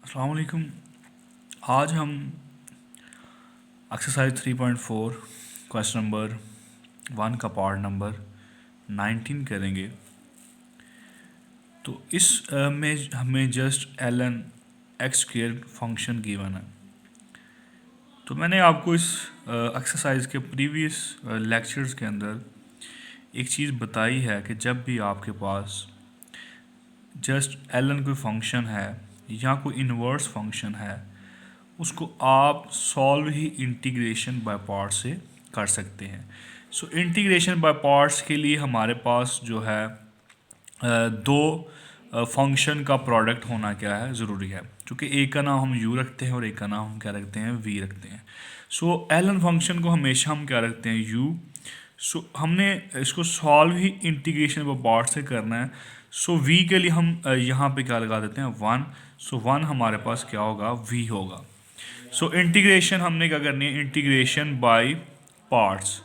अस्सलाम वालेकुम। आज हम एक्सरसाइज 3.4 क्वेश्चन नंबर 1 का पार्ट नंबर 19 करेंगे। तो इस में हमें just L N X square function given है। तो मैंने आपको इस एक्सरसाइज के प्रीवियस लेक्चर्स के अंदर एक चीज़ बताई है कि जब भी आपके पास जस्ट एल एन कोई फंक्शन है या कोई इन्वर्स फंक्शन है, उसको आप solve he integration by parts से कर सकते हैं। सो इंटीग्रेशन बाय पार्ट्स के लिए हमारे पास जो है दो फंक्शन का प्रोडक्ट होना क्या है ज़रूरी है, क्योंकि एक का नाम हम u रखते हैं और एक का नाम हम क्या रखते हैं v रखते हैं। सो एल एन फंक्शन को हमेशा हम क्या रखते हैं u। सो हमने इसको solve he integration by parts से करना है। सो v के लिए हम यहाँ पे क्या लगा देते हैं 1। सो 1 हमारे पास क्या होगा v होगा। सो इंटीग्रेशन हमने क्या करनी है, integration by parts,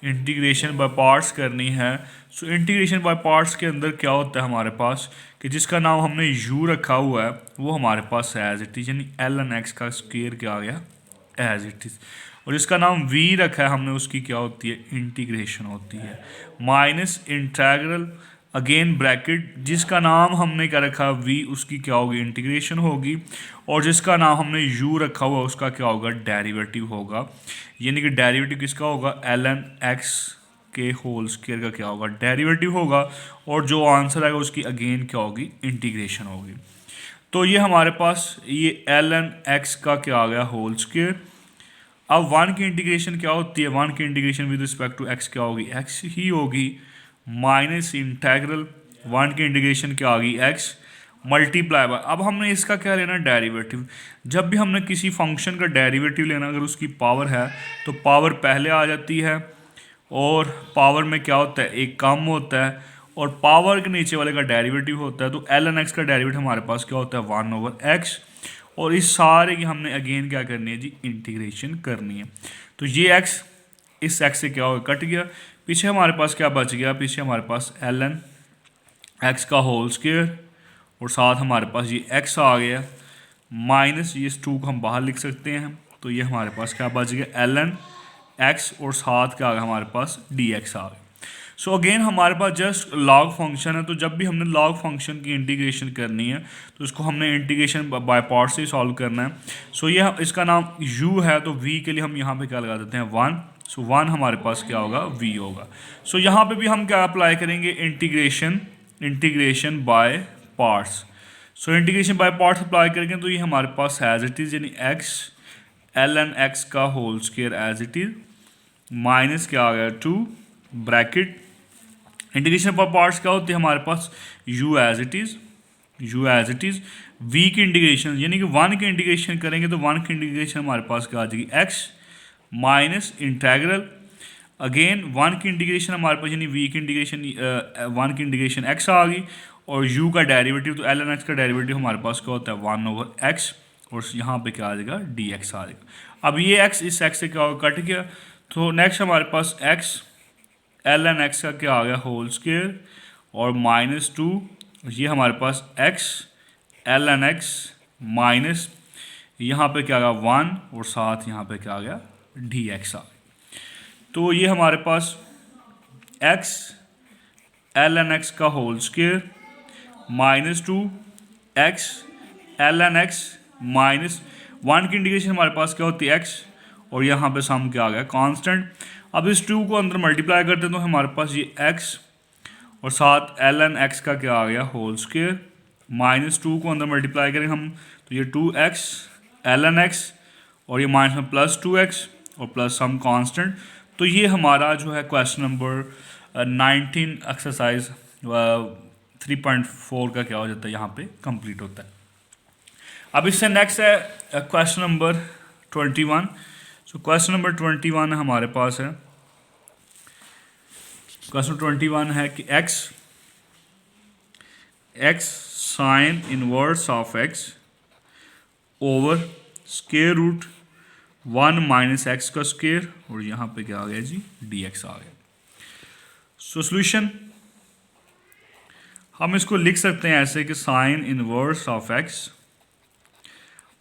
integration by parts करनी है। सो इंटीग्रेशन बाय पार्ट्स के अंदर क्या होता है हमारे पास कि जिसका नाम हमने u रखा हुआ है वो हमारे पास एज इट इज़, यानी एल एन एक्स का स्क्वायर क्या आ गया एज इट इज़, और जिसका नाम v रखा है हमने उसकी क्या होती है इंटीग्रेशन होती है माइनस इंटीग्रल अगेन ब्रैकेट, जिसका नाम हमने क्या रखा v उसकी क्या होगी इंटीग्रेशन होगी, और जिसका नाम हमने u रखा हुआ उसका क्या होगा डेरिवेटिव होगा। यानी कि डेरिवेटिव किसका होगा एल एन एक्स के होल स्क्वायर का क्या होगा डेरिवेटिव होगा, और जो आंसर आएगा उसकी अगेन क्या होगी इंटीग्रेशन होगी। तो ये हमारे पास ये एल एन एक्स का क्या आ गया होल स्क्वायर। अब वन की इंटीग्रेशन क्या होती है, वन की integration with respect to X क्या होगी एक्स ही होगी, माइनस इंटेग्रल वन की इंटीग्रेशन क्या आ गई एक्स मल्टीप्लाई बाय, अब हमने इसका क्या लेना डेरिवेटिव। जब भी हमने किसी फंक्शन का डेरिवेटिव लेना, अगर उसकी पावर है तो पावर पहले आ जाती है, और पावर में क्या होता है एक कम होता है, और पावर के नीचे वाले का डेरिवेटिव होता है। तो एल एन एक्स का डेरिवेटिव हमारे पास क्या होता है 1/x, और इस सारे की हमने अगेन क्या करनी है जी इंटीग्रेशन करनी है। तो ये x इस x से क्या होगा कट गया, पीछे हमारे पास क्या बच गया, पीछे हमारे पास एल एन एक्स का होल स्क्वायर, और साथ हमारे पास ये x आ गया माइनस ये 2 को हम बाहर लिख सकते हैं। तो ये हमारे पास क्या बच गया एल एन एक्स, और साथ क्या आ गया हमारे पास डी एक्स आ गया। सो अगेन हमारे पास जस्ट लॉग फंक्शन है, तो जब भी हमने लॉग फंक्शन की इंटीग्रेशन करनी है तो इसको हमने इंटीग्रेशन बाय पार्ट से सॉल्व करना है। सो ये इसका नाम u है, तो v के लिए हम यहाँ पे क्या लगा देते हैं 1। सो 1 हमारे पास क्या होगा v होगा। सो यहाँ पे भी हम क्या अप्लाई करेंगे integration, integration by parts. So integration by parts apply करेंगे तो ये हमारे पास एज इट इज़, यानी x एल एन एक्स का whole square as it is minus क्या आ गया 2 ब्रैकेट, इंटीग्रेशन पर पार्ट्स क्या होती है हमारे पास u as it is, u as it is v की इंटीग्रेशन, यानी कि 1 की इंटीग्रेशन करेंगे तो 1 की इंटीग्रेशन हमारे पास क्या आ जाएगी x माइनस इंटेग्रल अगेन 1 की इंटीग्रेशन हमारे पास, यानी v की इंटीग्रेशन 1 की इंटीग्रेशन x आ गई, और u का डेरिवेटिव तो एल एन एक्स का डेरिवेटिव हमारे पास क्या होता है 1/x, और यहाँ पे क्या आ जाएगा dx आ जाएगा। अब ये x इस x से क्या होगा कट गया, तो नेक्स्ट हमारे पास x एल एन एक्स का क्या आ गया होल स्क्वायर, और -2 ये हमारे पास x L N X minus यहाँ पे क्या आ गया 1, और साथ यहाँ पे क्या आ गया डी एक्स आ गया। तो ये हमारे पास x एल एन एक्स का whole square -2 x L N X minus 1 की इंटीग्रेशन हमारे पास क्या होती है x, और यहाँ पे सम क्या आ गया कांस्टेंट। अब इस 2 को अंदर मल्टीप्लाई करते हैं तो हमारे पास ये x, और साथ एल एन एक्स का क्या आ गया होल स्क्वायर, -2 को अंदर मल्टीप्लाई करें हम तो ये 2x एल एन एक्स, और ये माइनस में +2x और प्लस सम कांस्टेंट। तो ये हमारा जो है क्वेश्चन नंबर 19 एक्सरसाइज 3.4 का क्या हो जाता है यहाँ पे कंप्लीट होता है। अब इससे नेक्स्ट है question number 21। So question number 21 हमारे पास है, क्वेश्चन 21 है कि x sine inverse of x over square root 1 minus X का स्क्वायर, और यहाँ पे क्या आ गया जी dx आ गया। सो सोल्यूशन हम इसको लिख सकते हैं ऐसे कि sine inverse of x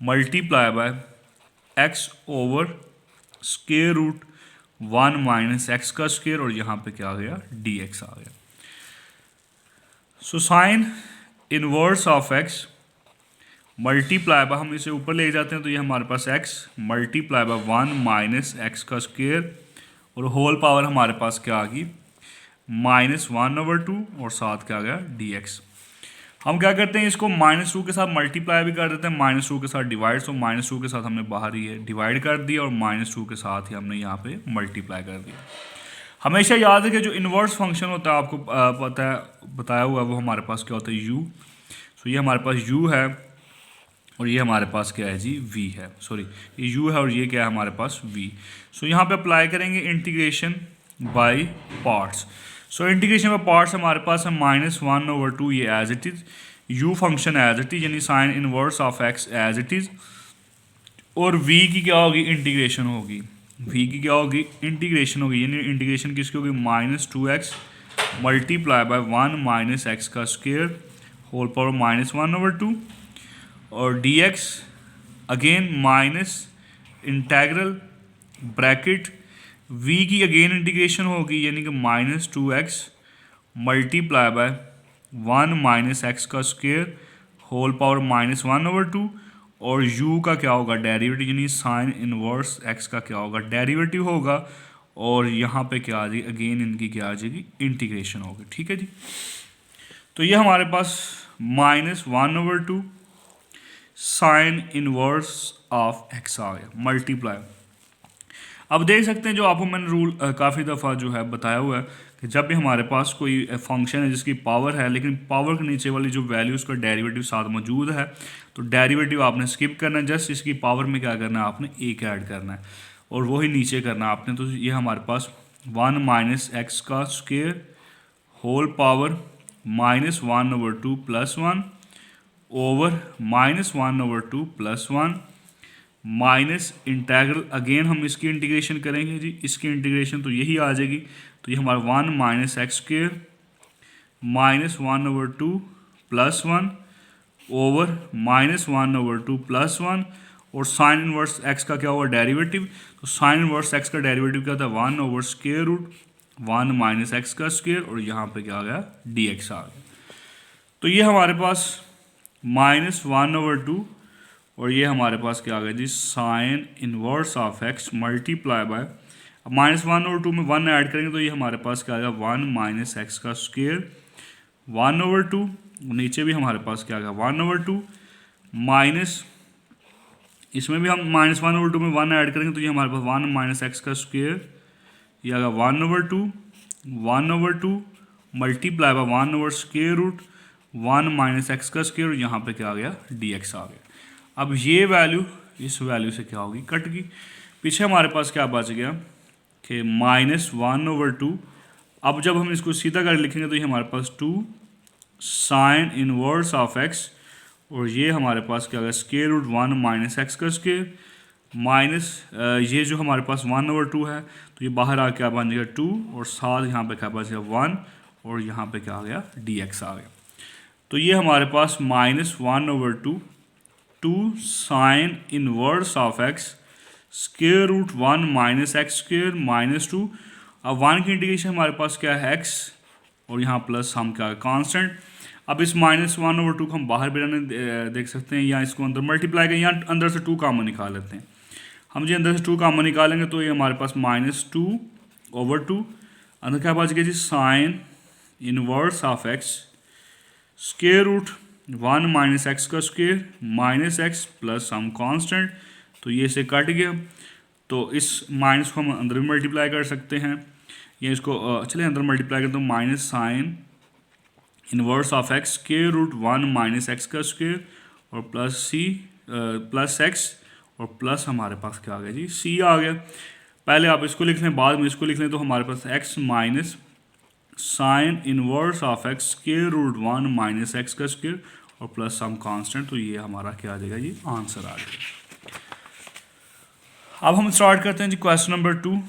multiply by X over square root 1 minus X का स्क्वायर, और यहाँ पे क्या आ गया, डी एक्स आ गया। So sine inverse of X multiply bye, हम इसे ऊपर ले जाते हैं तो ये हमारे पास x multiply by 1 minus X का स्क्वायर, और होल पावर हमारे पास क्या आ गई, -1/2, और साथ क्या आ गया, dx। हम क्या करते हैं, इसको -2 के साथ मल्टीप्लाई भी कर देते हैं, -2 के साथ डिवाइड, तो -2 के साथ हमने बाहर ही है डिवाइड कर दिया, और -2 के साथ ही हमने यहाँ पे मल्टीप्लाई कर दिया। हमेशा याद है कि जो इन्वर्स फंक्शन होता है, आपको पता है, बताया हुआ है, वो हमारे पास क्या होता है, u। सो ये हमारे पास u है, और ये हमारे पास क्या है जी, v है, सॉरी ये u है और ये क्या है हमारे पास v। सो यहाँ पे अप्लाई करेंगे integration by parts. So integration by parts हमारे पास है -1/2, ये as it is, u function as it is, यानी sine inverse of x as it is, और v की क्या होगी, इंटीग्रेशन होगी, v की क्या होगी, इंटीग्रेशन होगी, यानी इंटीग्रेशन किसकी होगी, -2x multiply by 1 minus X का स्क्वायर होल पावर -1/2, और dx again minus integral bracket v की अगेन इंटीग्रेशन होगी, यानी कि -2x multiply by 1 minus X का स्क्वायर होल पावर -1/2, और u का क्या होगा, डेरिवेटिव, यानी साइन इनवर्स x का क्या होगा, डेरिवेटिव होगा, और यहाँ पे क्या आ जाएगी, अगेन इनकी क्या आ जाएगी, इंटीग्रेशन होगी। ठीक है जी। तो ये हमारे पास -1/2 साइन इनवर्स ऑफ एक्स आ गया मल्टीप्लाई। अब देख सकते हैं, जो आपको मैंने रूल काफ़ी दफ़ा जो है बताया हुआ है, कि जब भी हमारे पास कोई फंक्शन है जिसकी पावर है, लेकिन पावर के नीचे वाली जो वैल्यू उसका डेरिवेटिव साथ मौजूद है, तो डेरिवेटिव आपने स्किप करना है, जस्ट इसकी पावर में क्या करना है, आपने एक ऐड करना है, और वही नीचे करना है आपने। तो ये हमारे पास 1 माइनस एक्स का square whole power -1/2 + 1 over -1/2 + 1 minus integral, again हम इसकी इंटीग्रेशन करेंगे जी, इसकी इंटीग्रेशन तो यही आ जाएगी, तो ये हमारा 1 माइनस एक्स स्क्वायर -1/2 + 1 ओवर -1/2 + 1, और साइन इनवर्स एक्स का क्या हुआ, डेरिवेटिव, तो साइन इनवर्स एक्स का डेरिवेटिव क्या था, 1 over square root 1 minus X का स्क्वायर, और यहाँ पे क्या आ गया, dx आ गया। तो ये हमारे पास -1/2, और ये हमारे पास क्या आ गया जी, sine inverse of X multiply by, अब -1/2 में 1 ऐड करेंगे तो ये हमारे पास क्या आ गया, 1 माइनस एक्स का स्क्वायर 1/2, नीचे भी हमारे पास क्या आ गया, 1/2 माइनस, इसमें भी हम -1/2 में 1 ऐड करेंगे तो ये हमारे पास 1 माइनस एक्स का स्क्वायर, ये आ गया 1/2 multiply by 1 over square root 1 minus X का स्क्वायर, यहाँ पे क्या आ गया, dx आ गया। अब ये वैल्यू इस वैल्यू से क्या होगी, कट गई। पीछे हमारे पास क्या बच गया कि -1/2, अब जब हम इसको सीधा कर लिखेंगे तो ये हमारे पास 2 साइन इनवर्स ऑफ एक्स, और ये हमारे पास क्या होगा, स्क्वायर रूट 1 माइनस एक्स का स्क्वायर, माइनस ये जो हमारे पास 1/2 है, तो ये बाहर आ क्या बन जाएगा 2, और साथ यहाँ पे क्या बच गया 1, और यहाँ पे क्या आ गया, dx आ गया। तो ये हमारे पास -1/2 2 sine inverse of X square root 1 minus X square -2, अब 1 की इंटीग्रेशन हमारे पास क्या है, x, और यहाँ प्लस हम क्या है, कांस्टेंट। अब इस -1/2 को हम बाहर भी रहने देख सकते हैं, या इसको अंदर मल्टीप्लाई करें, या अंदर से 2 कॉमन निकाल लेते हैं। हम जी अंदर से 2 कॉमन निकालेंगे तो ये हमारे पास -2/2, अंदर क्या बच गया जी, sine inverse of X square root 1 minus X का square minus X plus some constant, तो ये से कट गया, तो इस माइनस को हम अंदर भी मल्टीप्लाई कर सकते हैं, या इसको चलिए अंदर मल्टीप्लाई करते हैं, minus sine inverse of X square root 1 minus X का स्क्वायर, और प्लस एक्स, और प्लस हमारे पास क्या आ गया जी, c आ गया। पहले आप इसको लिख लें, बाद में इसको लिख लें, तो हमारे पास x minus sine inverse of X square root 1 minus X का स्क्वायर, और प्लस सम कांस्टेंट, तो ये हमारा क्या आ जाएगा जी, आंसर आ जाएगा। अब हम स्टार्ट करते हैं जी क्वेश्चन नंबर 2।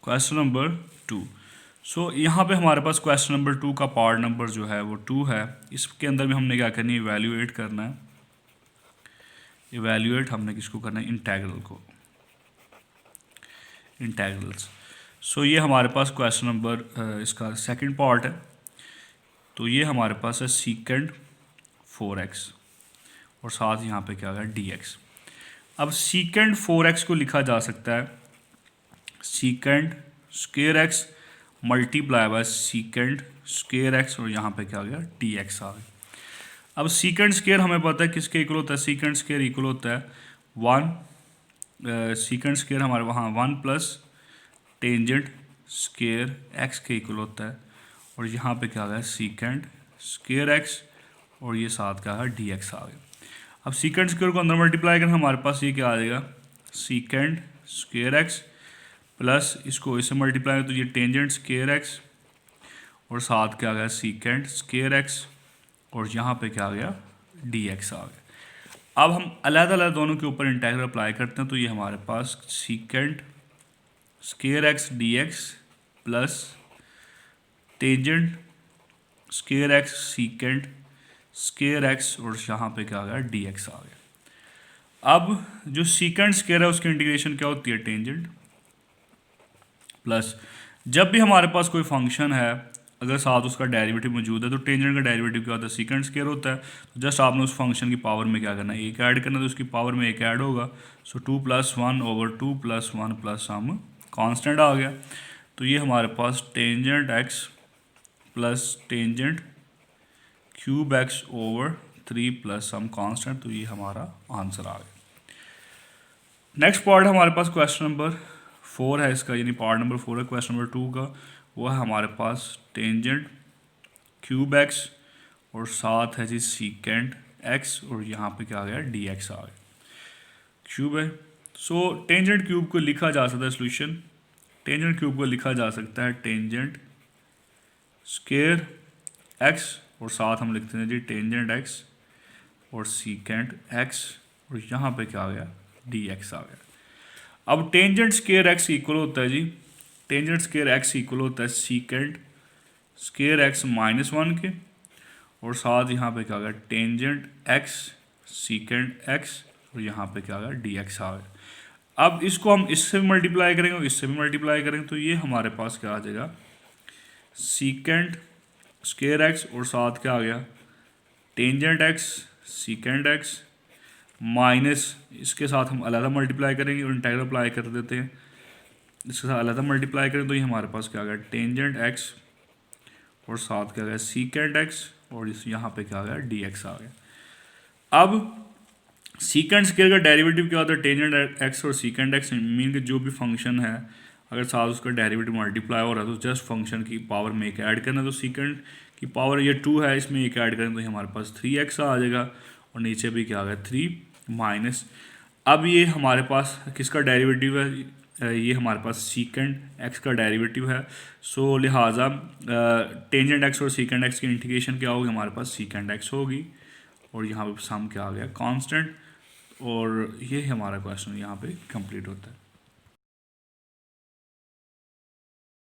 क्वेश्चन नंबर 2, सो यहाँ पे हमारे पास क्वेश्चन नंबर 2 का पार्ट नंबर जो है वो 2 है, इसके अंदर भी हमने क्या करनी है, इवैल्यूएट करना है। इवेल्यूएट हमने किसको करना है, इंटेग्रल को, इंटेग्रल्स। सो ये हमारे पास क्वेश्चन नंबर इसका सेकंड पार्ट है। तो ये हमारे पास है सीकेंड 4x और साथ यहाँ पे क्या है dx। अब सीकेंड 4x को लिखा जा सकता है सीकेंड square x multiply bye सीकेंड square X और यहाँ पे क्या आ गया dx आ गया। अब सीकेंड स्क्वायर हमें पता है किसके इक्वल होता है, सीकेंड स्क्वायर इक्वल होता है 1, सीकेंड स्क्वायर हमारे वहाँ 1 प्लस टेंजेंट स्क्वायर एक्स के इक्वल होता है और यहाँ पे क्या आ गया सीकेंड स्क्वायर एक्स और ये साथ क्या है dx आ गया। अब सीकेंड स्क्वायर को अंदर मल्टीप्लाई करें हमारे पास ये क्या आ जाएगा सीकेंड स्क्वायर एक्स प्लस इसको इससे मल्टीप्लाई तो ये टेंजेंट स्क्वायर एक्स और साथ क्या आ गया सीकेंड स्क्वायर एक्स और यहाँ पे क्या आ गया dx आ गया। अब हम अलग अलग दोनों के ऊपर इंटीग्रल अप्लाई करते हैं तो ये हमारे पास secant square X dx plus tangent square X secant square X और यहाँ पे क्या आ गया dx आ गया। अब जो सीकेंड स्क्वायर है उसकी इंटीग्रेशन क्या होती है टेंजेंट प्लस, जब भी हमारे पास कोई फंक्शन है अगर साथ उसका डेरिवेटिव मौजूद है तो टेंजेंट का डेरिवेटिव क्या होता है सीकेंड स्क्वायर होता है। तो जस्ट आपने उस फंक्शन की पावर में क्या करना है एक ऐड करना, तो उसकी पावर में एक ऐड होगा। सो 2 + 1 / 2 + 1 प्लस सम कांस्टेंट आ गया। तो ये हमारे पास tangent X plus tangent cube X over 3 plus some constant, तो ये हमारा आंसर आ गया। नेक्स्ट पार्ट हमारे पास क्वेश्चन नंबर 4 है इसका, यानी पार्ट नंबर 4 है क्वेश्चन नंबर 2 का। वो है हमारे पास टेंजेंट क्यूब एक्स और साथ है जी सीकेंड एक्स और यहाँ पे क्या आ गया dx आ गया क्यूब है। सो टेंजेंट क्यूब को लिखा जा सकता है सोल्यूशन, टेंजेंट क्यूब को लिखा जा सकता है टेंजेंट स्क्वायर एक्स और साथ हम लिखते हैं जी टेंजेंट एक्स और सीकेंड एक्स और यहाँ पे क्या आ गया dx आ गया। अब टेंजेंट स्क्वायर एक्स इक्वल होता है जी टेंजेंट स्क्वायर एक्स इक्वल होता है सीकेंड स्क्वायर एक्स -1 के और साथ यहाँ पे क्या आ गया टेंजेंट एक्स सीकेंड एक्स और यहाँ पे क्या आ गया dx आ गया। अब इसको हम इससे भी मल्टीप्लाई करेंगे और इससे भी मल्टीप्लाई करेंगे तो ये हमारे पास क्या आ जाएगा सीकेंड स्क्वायर एक्स और साथ क्या आ गया टेंजेंट एक्स सीकेंड एक्स माइनस इसके साथ हम अलग मल्टीप्लाई करेंगे और इंटीग्रल अप्लाई कर देते हैं, इसके साथ अलग मल्टीप्लाई करें तो ये हमारे पास क्या आ गया टेंजेंट एक्स और साथ क्या आ गया सीकेंड एक्स और इस यहाँ पे क्या आ गया dx आ गया। अब सीकेंड स्क्वायर का डेरिवेटिव क्या होता है टेंजेंट एक्स और सीकेंड एक्स मीन के जो भी फंक्शन है अगर साथ उसका डेरिवेटिव मल्टीप्लाई हो रहा है तो जस्ट फंक्शन की पावर में एक ऐड करना, तो सीकेंड की पावर ये 2 है इसमें एक ऐड करें तो ये हमारे पास 3x आ जाएगा और नीचे भी क्या आ गया 3 माइनस। अब ये हमारे पास किसका डेरिवेटिव है, ये हमारे पास सीकेंड एक्स का डेरिवेटिव है। सो लिहाजा टेंजेंट एक्स और सीकेंड एक्स की इंटीग्रेशन क्या होगी हमारे पास सीकेंड एक्स होगी और यहाँ पे सम क्या आ गया कांस्टेंट और ये हमारा क्वेश्चन यहाँ पे कंप्लीट होता है।